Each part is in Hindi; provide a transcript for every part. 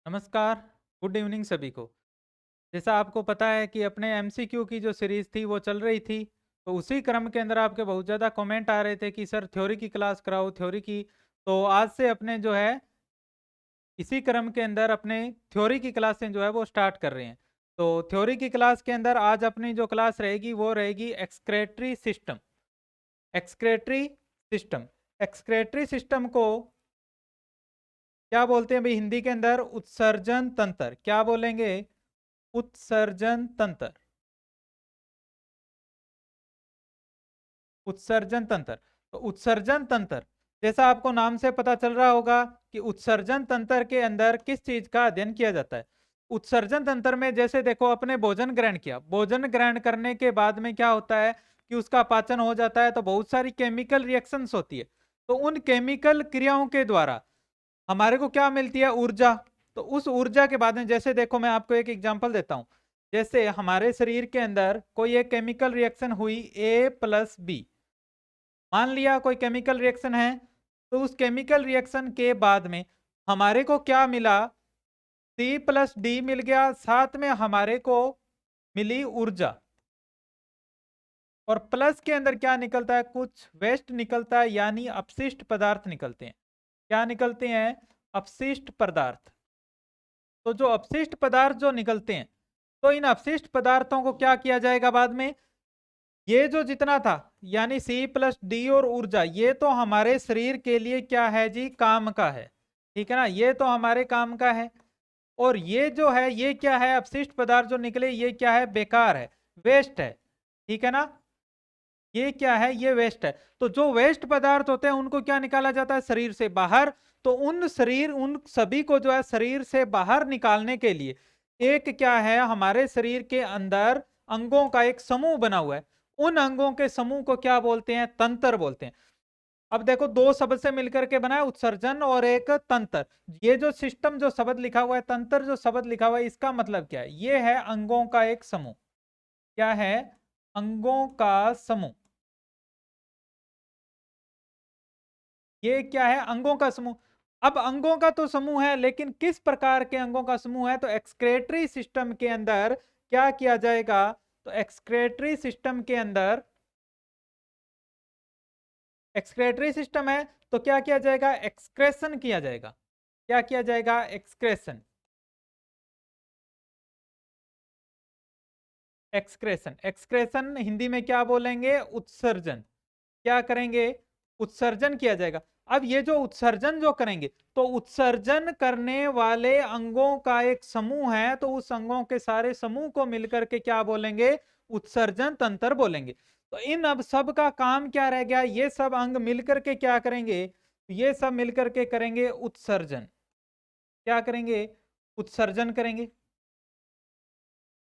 नमस्कार, गुड इवनिंग सभी को। जैसा आपको पता है कि अपने एमसीक्यू की जो सीरीज़ थी वो चल रही थी, तो उसी क्रम के अंदर आपके बहुत ज़्यादा कमेंट आ रहे थे कि सर थ्योरी की क्लास कराओ, थ्योरी की। तो आज से अपने जो है इसी क्रम के अंदर अपने थ्योरी की क्लासें जो है वो स्टार्ट कर रहे हैं। तो थ्योरी की क्लास के अंदर आज अपनी जो क्लास रहेगी वो रहेगी excretory system. Excretory system excretory system को क्या बोलते हैं भाई हिंदी के अंदर? उत्सर्जन तंत्र। क्या बोलेंगे? उत्सर्जन तंत्र। उत्सर्जन तंत्र। तो उत्सर्जन तंत्र, जैसा आपको नाम से पता चल रहा होगा कि उत्सर्जन तंत्र के अंदर किस चीज का अध्ययन किया जाता है। उत्सर्जन तंत्र में जैसे देखो, अपने भोजन ग्रहण किया, भोजन ग्रहण करने के बाद में क्या होता है कि उसका पाचन हो जाता है, तो बहुत सारी केमिकल रिएक्शंस होती है। तो उन केमिकल क्रियाओं के द्वारा हमारे को क्या मिलती है? ऊर्जा। तो उस ऊर्जा के बाद में जैसे देखो, मैं आपको एक एग्जांपल देता हूं। जैसे हमारे शरीर के अंदर कोई एक केमिकल रिएक्शन हुई, A+B। मान लिया कोई केमिकल रिएक्शन है, तो उस केमिकल रिएक्शन के बाद में हमारे को क्या मिला? C+D मिल गया, साथ में हमारे को मिली ऊर्जा। और प्लस के अंदर क्या निकलता है? कुछ वेस्ट निकलता है, यानी अपशिष्ट पदार्थ निकलते हैं। क्या निकलते हैं? अपशिष्ट पदार्थ। तो जो अपशिष्ट पदार्थ जो निकलते हैं, तो इन अपशिष्ट पदार्थों को क्या किया जाएगा बाद में? ये जो जितना था, यानी C+D और ऊर्जा, ये तो हमारे शरीर के लिए क्या है जी? काम का है। ठीक है ना, ये तो हमारे काम का है। और ये जो है, ये क्या है? अपशिष्ट पदार्थ जो निकले, ये क्या है? बेकार है, वेस्ट है। ठीक है ना, ये क्या है? ये वेस्ट है। तो जो वेस्ट पदार्थ होते हैं उनको क्या निकाला जाता है? शरीर से बाहर। तो उन सभी को जो है शरीर से बाहर निकालने के लिए एक क्या है, हमारे शरीर के अंदर अंगों का एक समूह बना हुआ है। उन अंगों के समूह को क्या बोलते हैं? तंत्र बोलते हैं। अब देखो, दो शब्द से मिलकर के बना है, उत्सर्जन और एक तंत्र। ये जो सिस्टम जो शब्द लिखा हुआ है, तंत्र जो शब्द लिखा हुआ है, इसका मतलब क्या है? ये है अंगों का एक समूह। क्या है? अंगों का समूह। ये क्या है? अंगों का समूह। अब अंगों का तो समूह है, लेकिन किस प्रकार के अंगों का समूह है? तो एक्सक्रेटरी सिस्टम के अंदर क्या किया जाएगा? तो एक्सक्रेटरी सिस्टम के अंदर, एक्सक्रेटरी सिस्टम है तो क्या किया जाएगा? एक्सक्रेशन किया जाएगा। क्या किया जाएगा? एक्सक्रेशन। एक्सक्रेशन, एक्सक्रेशन हिंदी में क्या बोलेंगे? उत्सर्जन। क्या करेंगे? उत्सर्जन किया जाएगा। अब ये जो उत्सर्जन जो करेंगे, तो उत्सर्जन करने वाले अंगों का एक समूह है, तो उस अंगों के सारे समूह को मिलकर के क्या बोलेंगे? उत्सर्जन तंत्र बोलेंगे। तो इन अब सब का काम क्या रह गया? ये सब अंग मिलकर के क्या करेंगे? ये सब मिलकर के करेंगे उत्सर्जन। क्या करेंगे? उत्सर्जन करेंगे।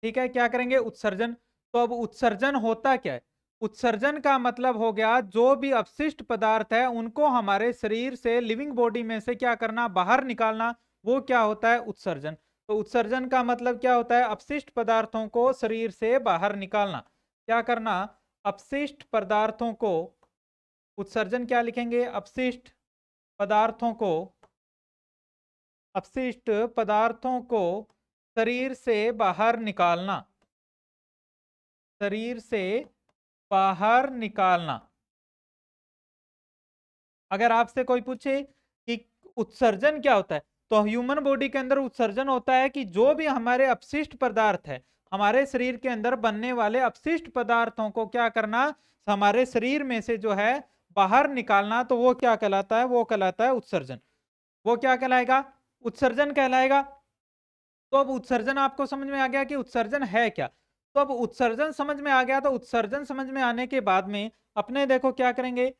ठीक है, क्या करेंगे? उत्सर्जन। तो अब उत्सर्जन होता क्या है? उत्सर्जन का मतलब हो गया, जो भी अपशिष्ट पदार्थ है उनको हमारे शरीर से, लिविंग बॉडी में से क्या करना? बाहर निकालना। वो क्या होता है? उत्सर्जन। तो उत्सर्जन का मतलब क्या होता है? अपशिष्ट पदार्थों को शरीर से बाहर निकालना। क्या करना? अपशिष्ट पदार्थों को, उत्सर्जन क्या लिखेंगे? अपशिष्ट पदार्थों को, अपशिष्ट पदार्थों को शरीर से बाहर निकालना। शरीर से बाहर निकालना। अगर आपसे कोई पूछे कि उत्सर्जन क्या होता है, तो ह्यूमन बॉडी के अंदर उत्सर्जन होता है कि जो भी हमारे अपशिष्ट पदार्थ है, हमारे शरीर के अंदर बनने वाले अपशिष्ट पदार्थों को क्या करना? हमारे शरीर में से जो है बाहर निकालना। तो वो क्या कहलाता है? वो कहलाता है उत्सर्जन। वो क्या कहलाएगा? उत्सर्जन कहलाएगा। तो अब उत्सर्जन आपको समझ में आ गया कि उत्सर्जन है क्या। तो अब उत्सर्जन समझ में आ गया, तो उत्सर्जन समझ में आने के बाद में अपने देखो क्या करेंगे?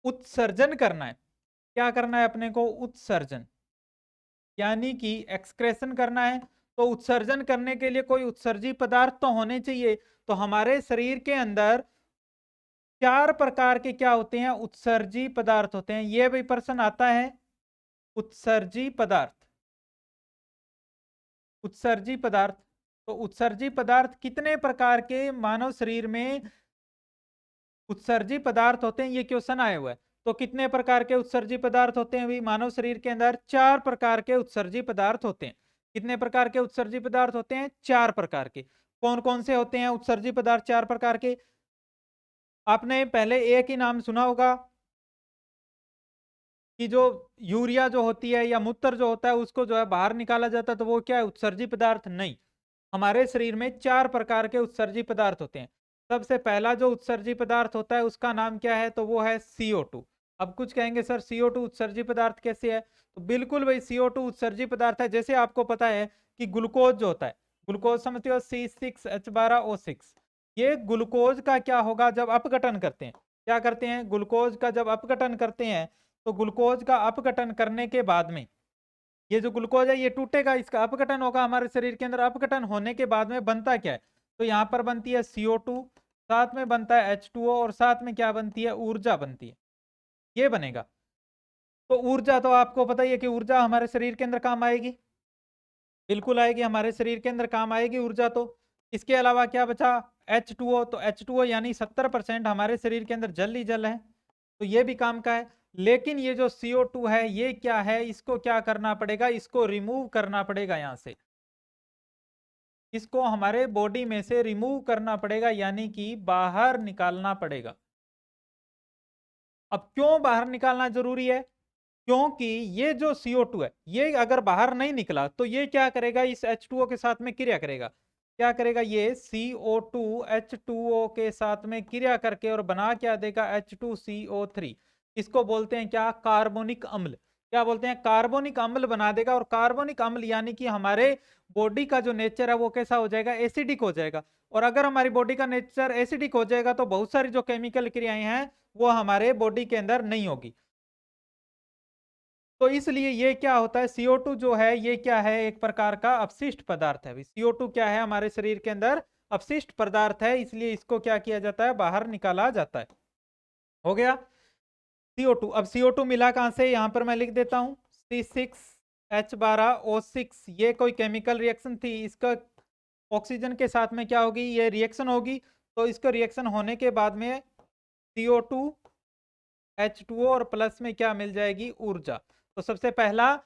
उत्सर्जन करना है। क्या करना है अपने को? उत्सर्जन, यानी कि एक्सक्रेशन करना है। तो उत्सर्जन करने के लिए कोई उत्सर्जी पदार्थ तो होने चाहिए। तो हमारे शरीर के अंदर चार प्रकार के क्या होते हैं? उत्सर्जी पदार्थ होते हैं। ये भी प्रश्न आता है, उत्सर्जी पदार्थ। उत्सर्जी पदार्थ, तो उत्सर्जी पदार्थ कितने प्रकार के मानव शरीर में उत्सर्जी पदार्थ होते हैं? ये क्वेश्चन आया हुआ है। तो कितने प्रकार के उत्सर्जी पदार्थ होते हैं? मानव शरीर के अंदर 4 प्रकार के उत्सर्जी पदार्थ होते हैं। कितने प्रकार के उत्सर्जी पदार्थ होते हैं? 4 प्रकार के। कौन कौन से होते हैं उत्सर्जी पदार्थ 4 प्रकार के? आपने पहले एक ही नाम सुना होगा कि जो यूरिया जो होती है या मूत्र जो होता है उसको जो है बाहर निकाला जाता है, तो वो क्या है? उत्सर्जी पदार्थ नहीं। हमारे शरीर में 4 प्रकार के उत्सर्जी पदार्थ होते हैं। सबसे पहला जो उत्सर्जी पदार्थ होता है उसका नाम क्या है? तो वो है CO2। अब कुछ कहेंगे सर CO2 उत्सर्जी पदार्थ कैसे है? तो बिल्कुल भाई CO2 उत्सर्जी पदार्थ है। जैसे आपको पता है कि ग्लूकोज जो होता है, ग्लूकोज समझते हो C6H12O6, ये ग्लूकोज का क्या होगा जब अपघटन करते हैं? क्या करते हैं? ग्लूकोज का जब अपघटन करते हैं तो ग्लूकोज का अपघटन करने के बाद में ये जो ग्लूकोज है ये टूटेगा, इसका अपघटन होगा हमारे शरीर के अंदर। अपघटन होने के बाद में बनता क्या है? तो यहाँ पर बनती है CO2, साथ में बनता है H2O और साथ में क्या बनती है? ऊर्जा बनती है। ये बनेगा। तो ऊर्जा तो आपको पता ही है कि ऊर्जा हमारे शरीर के अंदर काम आएगी, बिल्कुल आएगी, हमारे शरीर के अंदर काम आएगी ऊर्जा। तो इसके अलावा क्या बचा? H2O। तो H2O यानी 70% हमारे शरीर के अंदर जल ही जल है, तो ये भी काम का है। लेकिन ये जो CO2 है ये क्या है? इसको क्या करना पड़ेगा? इसको रिमूव करना पड़ेगा यहाँ से, इसको हमारे बॉडी में से रिमूव करना पड़ेगा, यानी कि बाहर निकालना पड़ेगा। अब क्यों बाहर निकालना जरूरी है? क्योंकि ये जो CO2 है ये अगर बाहर नहीं निकला तो ये क्या करेगा? इस H2O के साथ में क्रिया करेगा। क्या करेगा? ये CO2 H2O के साथ में क्रिया करके और बना क्या देगा? H2CO3। इसको बोलते हैं क्या? कार्बोनिक अम्ल। क्या बोलते हैं? कार्बोनिक अम्ल बना देगा। और कार्बोनिक अम्ल यानी कि हमारे बॉडी का जो नेचर है वो कैसा हो जाएगा? एसिडिक हो जाएगा। और अगर हमारी बॉडी का नेचर एसिडिक हो जाएगा तो बहुत सारी जो केमिकल क्रियाएं हैं वो हमारे बॉडी के अंदर नहीं होगी। तो इसलिए ये क्या होता है? CO2 जो है ये क्या है? एक प्रकार का अपशिष्ट पदार्थ है। CO2 क्या है? हमारे शरीर के अंदर अपशिष्ट पदार्थ है, इसलिए इसको क्या किया जाता है? बाहर निकाला जाता है। हो गया CO2। अब CO2 मिला कहां से? यहां पर मैं लिख देता हूं C6H12O6। ये कोई केमिकल रिएक्शन थी, इसका ऑक्सीजन के साथ में क्या होगी? ये रिएक्शन होगी। तो इसको रिएक्शन होने के बाद में CO2 H2O और प्लस में क्या मिल जाएगी? ऊर्जा। तो सबसे पहला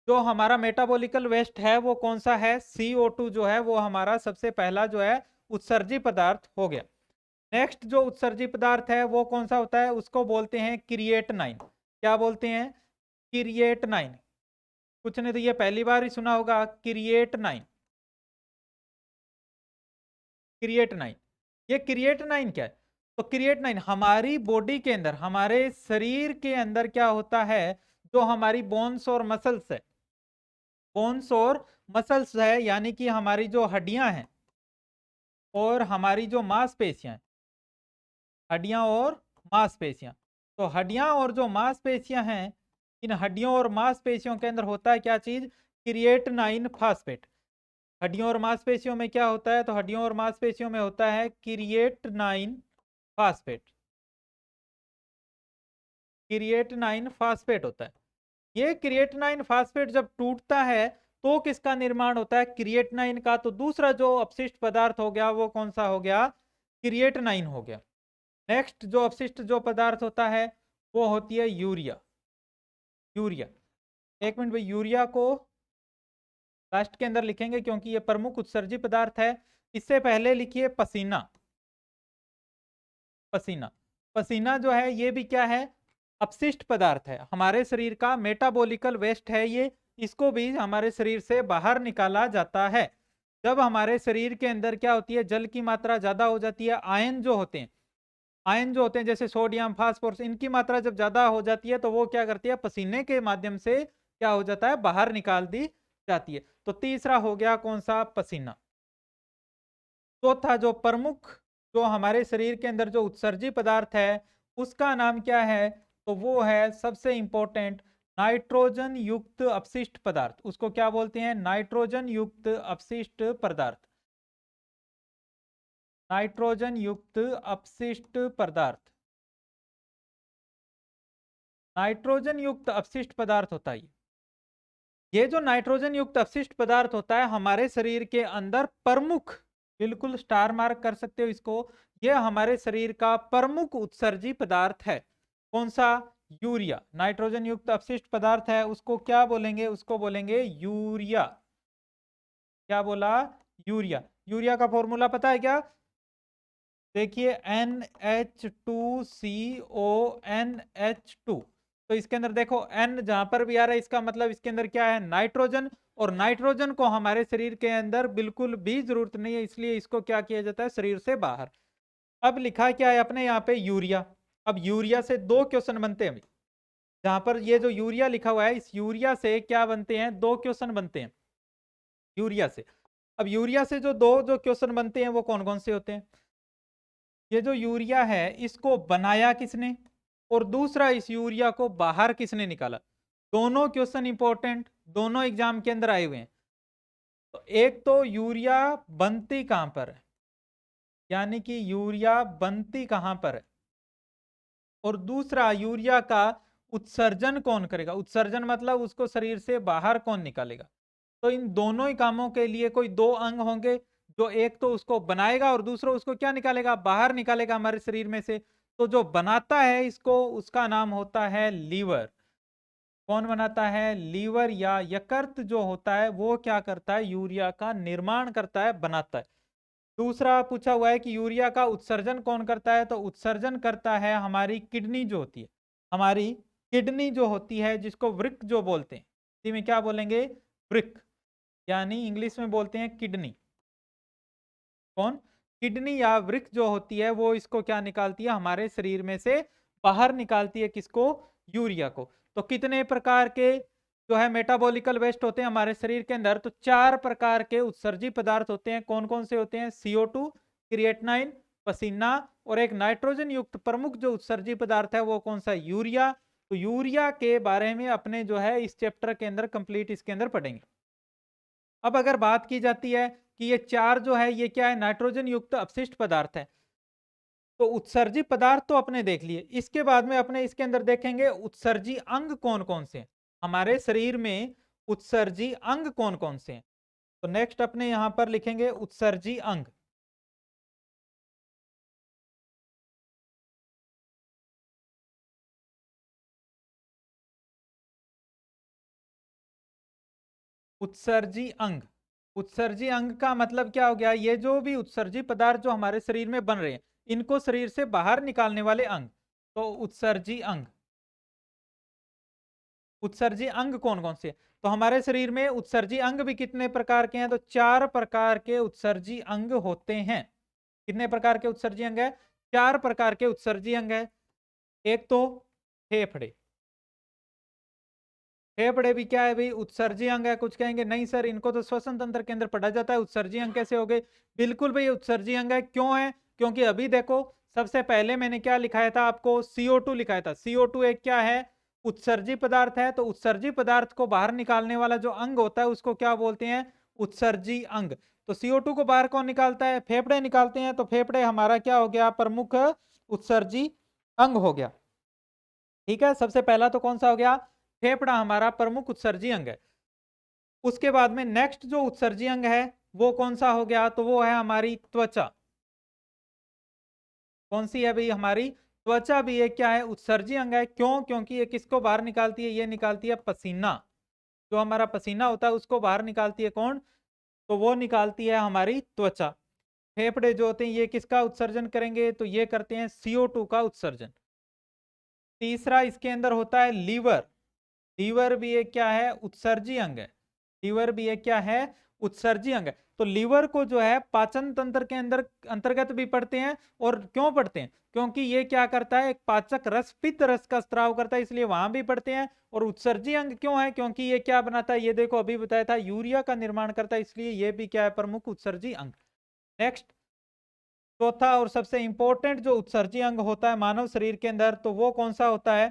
जो हमारा मेटाबॉलिकल वेस्ट है वो कौन सा है? CO2 जो है वो हमारा सबसे पहला जो है उत्सर्जी पदार्थ हो गया। नेक्स्ट जो उत्सर्जी पदार्थ है वो कौन सा होता है? उसको बोलते हैं क्रिएटनाइन। क्या बोलते हैं? क्रिएटनाइन। कुछ नहीं तो ये पहली बार ही सुना होगा, क्रिएटनाइन। क्रिएटनाइन, ये क्रिएटनाइन क्या है? तो क्रिएटनाइन हमारी बॉडी के अंदर, हमारे शरीर के अंदर क्या होता है? जो हमारी बोन्स और मसल्स है, बोन्स और मसल्स है, यानी कि हमारी जो हड्डियां हैं और हमारी जो मांसपेशियां हैं, हड्डियां और मांसपेशियां। तो हड्डियां और जो मांसपेशियां हैं, इन हड्डियों और मांसपेशियों के अंदर होता है क्या चीज? क्रिएटनाइन फास्फेट। हड्डियों और मांसपेशियों में क्या होता है? तो हड्डियों और मांसपेशियों में होता है क्रिएटनाइन फास्फेट। क्रिएटनाइन फास्फेट होता है। ये क्रिएटनाइन फास्फेट जब टूटता है तो किसका निर्माण होता है? क्रिएटनाइन का। तो दूसरा जो अपशिष्ट पदार्थ हो गया वो कौन सा हो गया? क्रिएटनाइन हो गया। नेक्स्ट जो अपशिष्ट जो पदार्थ होता है वो होती है यूरिया। यूरिया, एक मिनट भाई, यूरिया को लास्ट के अंदर लिखेंगे क्योंकि ये प्रमुख उत्सर्जी पदार्थ है। इससे पहले लिखिए पसीना। पसीना, पसीना जो है ये भी क्या है? अपशिष्ट पदार्थ है, हमारे शरीर का मेटाबॉलिकल वेस्ट है ये। इसको भी हमारे शरीर से बाहर निकाला जाता है। जब हमारे शरीर के अंदर क्या होती है? जल की मात्रा ज्यादा हो जाती है, आयन जो होते हैं, आयन जो होते हैं जैसे सोडियम फास्फोरस, इनकी मात्रा जब ज्यादा हो जाती है तो वो क्या करती है? पसीने के माध्यम से क्या हो जाता है? बाहर निकाल दी जाती है। तो तीसरा हो गया कौन सा? पसीना। चौथा जो प्रमुख जो हमारे शरीर के अंदर जो उत्सर्जी पदार्थ है उसका नाम क्या है? तो वो है सबसे इंपॉर्टेंट नाइट्रोजन युक्त अपशिष्ट पदार्थ। उसको क्या बोलते हैं? नाइट्रोजन युक्त अपशिष्ट पदार्थ। नाइट्रोजन युक्त अपशिष्ट पदार्थ, नाइट्रोजन युक्त अपशिष्ट पदार्थ होता है ये जो नाइट्रोजन युक्त अपशिष्ट पदार्थ होता है हमारे शरीर के अंदर प्रमुख, बिल्कुल स्टार मार्क कर सकते हो इसको, ये हमारे शरीर का प्रमुख उत्सर्जी पदार्थ है। कौन सा? यूरिया, नाइट्रोजन युक्त अपशिष्ट पदार्थ है उसको क्या बोलेंगे, उसको बोलेंगे यूरिया। क्या बोला, यूरिया। यूरिया का फॉर्मूला पता है क्या, देखिए NH2CO NH2। तो इसके अंदर देखो N जहां पर भी आ रहा है इसका मतलब इसके अंदर क्या है, नाइट्रोजन। और नाइट्रोजन को हमारे शरीर के अंदर बिल्कुल भी जरूरत नहीं है, इसलिए इसको क्या किया जाता है, शरीर से बाहर। अब लिखा क्या है अपने यहाँ पे, यूरिया। अब यूरिया से दो क्वेश्चन बनते हैं अभी, जहां पर ये जो यूरिया लिखा हुआ है इस यूरिया से क्या बनते हैं, दो क्वेश्चन बनते हैं यूरिया से। अब यूरिया से जो दो जो क्वेश्चन बनते हैं वो कौन कौन से होते हैं, ये जो यूरिया है इसको बनाया किसने, और दूसरा इस यूरिया को बाहर किसने निकाला। दोनों क्वेश्चन इंपॉर्टेंट, दोनों एग्जाम के अंदर आए हुए हैं। तो एक तो यूरिया बनती कहां पर है, यानी कि यूरिया बनती कहां पर है, और दूसरा यूरिया का उत्सर्जन कौन करेगा, उत्सर्जन मतलब उसको शरीर से बाहर कौन निकालेगा। तो इन दोनों ही कामों के लिए कोई दो अंग होंगे, जो एक तो उसको बनाएगा और दूसरा उसको क्या निकालेगा, बाहर निकालेगा हमारे शरीर में से। तो जो बनाता है इसको उसका नाम होता है लीवर। कौन बनाता है, लीवर या यकृत जो होता है वो क्या करता है, यूरिया का निर्माण करता है, बनाता है। दूसरा पूछा हुआ है कि यूरिया का उत्सर्जन कौन करता है, तो उत्सर्जन करता है हमारी किडनी जो होती है, हमारी किडनी जो होती है जिसको वृक्क जो बोलते हैं, हिंदी में क्या बोलेंगे, वृक्क, यानी इंग्लिश में बोलते हैं किडनी। कौन, किडनी या वृक्क जो होती है वो इसको क्या निकालती है, हमारे शरीर में से बाहर निकालती है, किसको, यूरिया को। तो कितने प्रकार के जो है मेटाबॉलिकल वेस्ट होते हैं हमारे शरीर के अंदर, तो चार प्रकार के उत्सर्जी पदार्थ होते हैं। कौन कौन से होते हैं, CO2, क्रिएटिनाइन, पसीना, और एक नाइट्रोजन युक्त प्रमुख जो उत्सर्जी पदार्थ है वो कौन सा, यूरिया। तो यूरिया के बारे में अपने जो है इस चैप्टर के अंदर कंप्लीट इसके अंदर पढ़ेंगे। अब अगर बात की जाती है कि ये चार जो है ये क्या है, नाइट्रोजन युक्त अपशिष्ट पदार्थ है। तो उत्सर्जी पदार्थ तो अपने देख लिए, इसके बाद में अपने इसके अंदर देखेंगे उत्सर्जी अंग कौन कौन से हैं हमारे शरीर में, उत्सर्जी अंग कौन कौन से हैं। तो नेक्स्ट अपने यहां पर लिखेंगे उत्सर्जी अंग। उत्सर्जी अंग, उत्सर्जी अंग का मतलब क्या हो गया, ये जो भी उत्सर्जी पदार्थ जो हमारे शरीर में बन रहे हैं इनको शरीर से बाहर निकालने वाले अंग। तो उत्सर्जी अंग, उत्सर्जी अंग कौन कौन से हैं? तो हमारे शरीर में उत्सर्जी अंग भी कितने प्रकार के हैं, तो चार प्रकार के उत्सर्जी अंग होते हैं। कितने प्रकार के उत्सर्जी अंग है, चार प्रकार के उत्सर्जी अंग है। एक तो फेफड़े, फेफड़े भी क्या है भाई, उत्सर्जी अंग है। कुछ कहेंगे नहीं सर इनको तो श्वसन तंत्र के अंदर पढ़ा जाता है, उत्सर्जी अंग कैसे हो गए, बिल्कुल भाई उत्सर्जी अंग है। क्यों है, क्योंकि अभी देखो सबसे पहले मैंने क्या लिखाया था आपको, CO2 लिखाया था। CO2 एक क्या है, उत्सर्जी पदार्थ है। तो उत्सर्जी पदार्थ को बाहर निकालने वाला जो अंग होता है उसको क्या बोलते हैं, उत्सर्जी अंग। तो CO2 को बाहर कौन निकालता है, फेफड़े निकालते हैं। तो फेफड़े हमारा क्या हो गया, प्रमुख उत्सर्जी अंग हो गया। ठीक है, सबसे पहला तो कौन सा हो गया, फेफड़ा हमारा प्रमुख उत्सर्जी अंग है। उसके बाद में नेक्स्ट जो उत्सर्जी अंग है वो कौन सा हो गया, तो वो है हमारी त्वचा। कौन सी है भाई, हमारी त्वचा भी एक क्या है, उत्सर्जी अंग है। क्यों, क्योंकि ये किसको बाहर निकालती है, ये निकालती है पसीना। जो हमारा पसीना होता है उसको बाहर निकालती है कौन, तो वो निकालती है हमारी त्वचा। फेफड़े जो होते हैं ये किसका उत्सर्जन करेंगे, तो ये करते हैं CO2 का उत्सर्जन। तीसरा इसके अंदर होता है लीवर। लीवर भी एक क्या है, उत्सर्जी अंग है। लीवर भी एक क्या है, उत्सर्जी अंग है। तो लीवर को जो है पाचन तंत्र के अंदर अंतर्गत भी पढ़ते हैं। और क्यों पढ़ते हैं, क्योंकि ये क्या करता है, एक पाचक रस, पित्त रस का स्त्राव करता है, इसलिए वहां भी पढ़ते हैं। और उत्सर्जी अंग क्यों है, क्योंकि ये क्या बनाता है, ये देखो अभी बताया था यूरिया का निर्माण करता है, इसलिए ये भी क्या है, प्रमुख उत्सर्जी अंग। नेक्स्ट, चौथा और सबसे इंपॉर्टेंट जो उत्सर्जी अंग होता है मानव शरीर के अंदर, तो वो कौन सा होता है,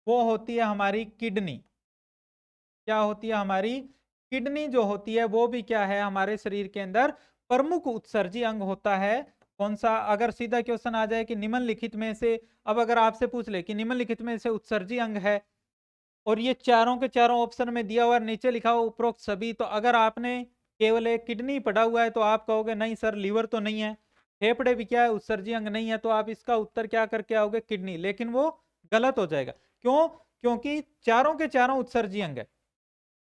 वो होती है हमारी किडनी। क्या होती है, हमारी किडनी जो होती है वो भी क्या है, हमारे शरीर के अंदर प्रमुख उत्सर्जी अंग होता है। कौन सा, अगर सीधा क्वेश्चन आ जाए कि निम्नलिखित में से, अब अगर आपसे पूछ ले कि निम्नलिखित में से उत्सर्जी अंग है, और ये चारों के चारों ऑप्शन में दिया हुआ है, नीचे लिखा हुआ उपरोक्त सभी, तो अगर आपने केवल एक किडनी पढ़ा हुआ है तो आप कहोगे नहीं सर लीवर तो नहीं है। फेफड़े भी क्या है, उत्सर्जी अंग नहीं है, तो आप इसका उत्तर क्या करके आओगे, किडनी, लेकिन वो गलत हो जाएगा। क्यों? क्योंकि चारों के चारों उत्सर्जी अंग है,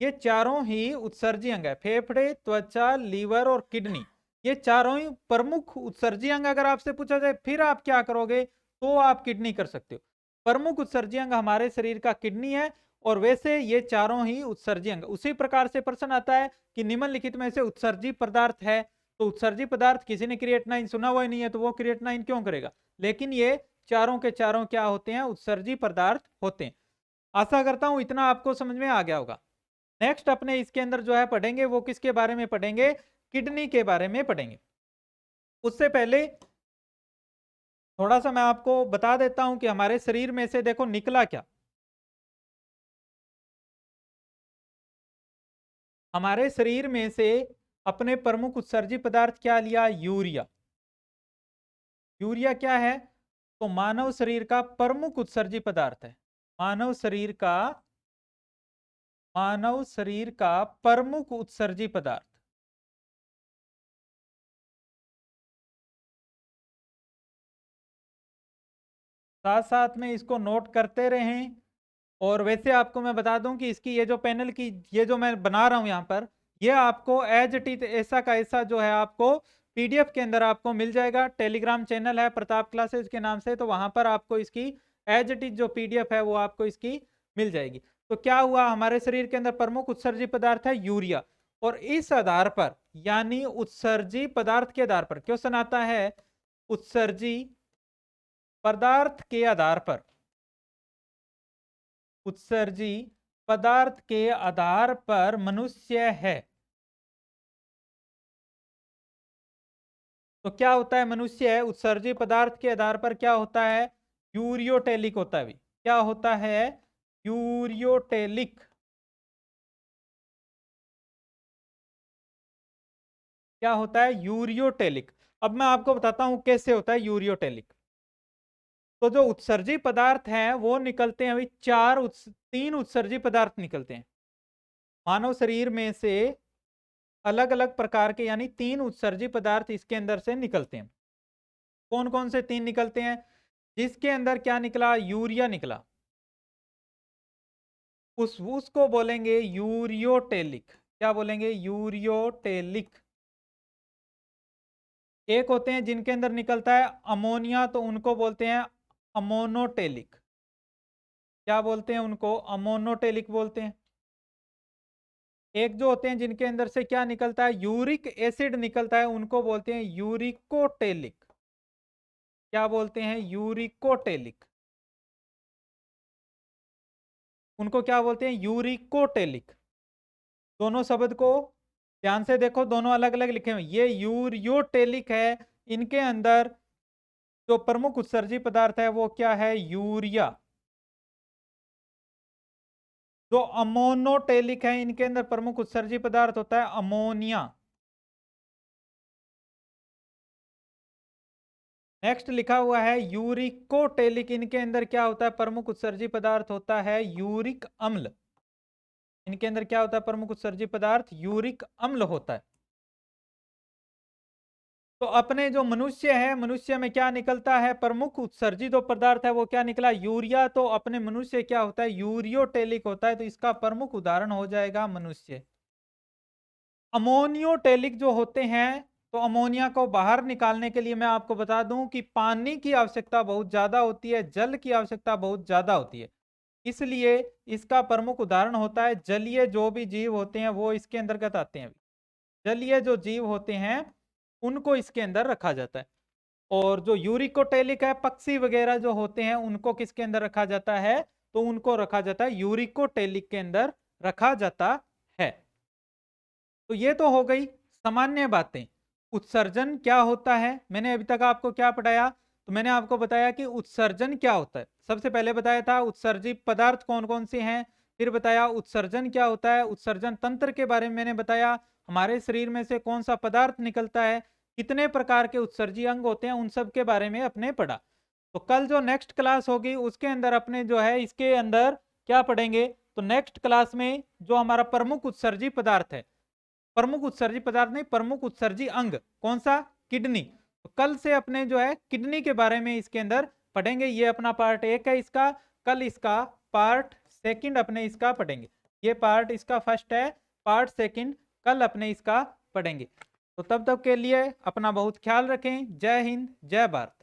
ये चारों ही उत्सर्जी अंग है, फेफड़े, त्वचा, लीवर और किडनी, ये चारों ही प्रमुख उत्सर्जी अंग। अगर आपसे पूछा जाए फिर आप क्या करोगे, तो आप किडनी कर सकते हो। प्रमुख उत्सर्जी अंग हमारे शरीर का किडनी है, और वैसे ये चारों ही उत्सर्जी अंग। उसी प्रकार से प्रश्न आता है कि निम्नलिखित में से उत्सर्जी पदार्थ है, तो उत्सर्जी पदार्थ, किसी ने क्रिएटिनाइन सुना हुआ ही नहीं है, तो वो क्रिएटिनाइन क्यों करेगा, लेकिन ये चारों के चारों क्या होते हैं, उत्सर्जी पदार्थ होते हैं। आशा करता हूं इतना आपको समझ में आ गया होगा। नेक्स्ट अपने इसके अंदर जो है पढ़ेंगे, वो किसके बारे में पढ़ेंगे, किडनी के बारे में पढ़ेंगे। उससे पहले थोड़ा सा मैं आपको बता देता हूं कि हमारे शरीर में से देखो निकला क्या। हमारे शरीर में से अपने प्रमुख उत्सर्जी पदार्थ क्या लिया, यूरिया। यूरिया क्या है, तो मानव शरीर का प्रमुख उत्सर्जी पदार्थ है। मानव शरीर का प्रमुख उत्सर्जी पदार्थ। साथ साथ में इसको नोट करते रहें। और वैसे आपको मैं बता दूं कि इसकी ये जो पैनल की ये जो मैं बना रहा हूं यहाँ पर, ये आपको एज इट इज ऐसा का ऐसा जो है आपको पीडीएफ के अंदर आपको मिल जाएगा। टेलीग्राम चैनल है प्रताप क्लासेज के नाम से, तो वहां पर आपको इसकी एज इट इज जो पीडीएफ है वो आपको इसकी मिल जाएगी। तो क्या हुआ, हमारे शरीर के अंदर प्रमुख उत्सर्जी पदार्थ है यूरिया, और इस आधार पर यानी उत्सर्जी पदार्थ के आधार पर क्वेश्चन आता है, उत्सर्जी पदार्थ के आधार पर, उत्सर्जी पदार्थ के आधार पर मनुष्य है। तो क्या होता है, मनुष्य है उत्सर्जी पदार्थ के आधार पर क्या होता है, यूरियोटेलिक होता है। क्या होता है, यूरियोटेलिक। क्या होता है, यूरियोटेलिक। अब मैं आपको बताता हूं कैसे होता है यूरियोटेलिक। तो जो उत्सर्जी पदार्थ हैं वो निकलते हैं अभी तीन उत्सर्जी पदार्थ निकलते हैं मानव शरीर में से, अलग अलग प्रकार के, यानी तीन उत्सर्जी पदार्थ इसके अंदर से निकलते हैं। कौन कौन से तीन निकलते हैं, जिसके अंदर क्या निकला, यूरिया निकला, उसको बोलेंगे यूरियोटेलिक। क्या बोलेंगे, यूरियोटेलिक। एक होते हैं जिनके अंदर निकलता है अमोनिया, तो उनको बोलते हैं अमोनोटेलिक। क्या बोलते हैं उनको, अमोनोटेलिक बोलते हैं। एक जो होते हैं जिनके अंदर से क्या निकलता है, यूरिक एसिड निकलता है, उनको बोलते हैं यूरिकोटेलिक। क्या बोलते हैं, यूरिकोटेलिक। उनको क्या बोलते हैं, यूरिकोटेलिक। दोनों शब्द को ध्यान से देखो, दोनों अलग अलग लिखे हुए, ये यूरियोटेलिक है, इनके अंदर जो प्रमुख उत्सर्जी पदार्थ है वो क्या है, यूरिया। जो अमोनोटेलिक है, इनके अंदर प्रमुख उत्सर्जी पदार्थ होता है अमोनिया। नेक्स्ट लिखा हुआ है यूरिकोटेलिक, इनके अंदर क्या होता है, प्रमुख उत्सर्जी पदार्थ होता है यूरिक अम्ल। इनके अंदर क्या होता है, प्रमुख उत्सर्जी पदार्थ यूरिक अम्ल होता है। तो अपने जो मनुष्य है, मनुष्य में क्या निकलता है, प्रमुख उत्सर्जी जो पदार्थ है वो क्या निकला, यूरिया। तो अपने मनुष्य क्या होता है, यूरियोटेलिक होता है, तो इसका प्रमुख उदाहरण हो जाएगा मनुष्य। अमोनियोटेलिक जो होते हैं, तो अमोनिया को बाहर निकालने के लिए मैं आपको बता दूं कि पानी की आवश्यकता बहुत ज्यादा होती है, जल की आवश्यकता बहुत ज्यादा होती है, इसलिए इसका प्रमुख उदाहरण होता है जलीय। जो भी जीव होते हैं वो इसके अंतर्गत आते हैं, जलीय जो जीव होते हैं उनको इसके अंदर रखा जाता है। और जो यूरिकोटेलिक है, पक्षी वगैरह जो होते हैं उनको किसके अंदर रखा जाता है, तो उनको रखा जाता है यूरिकोटेलिक के अंदर रखा जाता है। तो ये तो हो गई सामान्य बातें। उत्सर्जन क्या होता है, मैंने अभी तक आपको क्या पढ़ाया, तो मैंने आपको बताया कि उत्सर्जन क्या होता है। सबसे पहले बताया था उत्सर्जी पदार्थ कौन कौन से हैं, फिर बताया उत्सर्जन क्या होता है, उत्सर्जन तंत्र के बारे में मैंने बताया, हमारे शरीर में से कौन सा पदार्थ निकलता है, कितने प्रकार के उत्सर्जी अंग होते हैं, उन सब के बारे में अपने पढ़ा। तो कल जो नेक्स्ट क्लास होगी उसके अंदर अपने जो है इसके अंदर क्या पढ़ेंगे, तो नेक्स्ट क्लास में जो हमारा प्रमुख उत्सर्जी पदार्थ है, प्रमुख उत्सर्जी पदार्थ नहीं, प्रमुख उत्सर्जी अंग कौन सा, किडनी। तो कल से अपने जो है किडनी के बारे में इसके अंदर पढ़ेंगे। ये अपना पार्ट 1 है इसका, कल इसका पार्ट 2 अपने इसका पढ़ेंगे। ये पार्ट इसका फर्स्ट है, पार्ट 2 कल अपने इसका पढ़ेंगे। तो तब तक के लिए अपना बहुत ख्याल रखें। जय हिंद, जय भारत।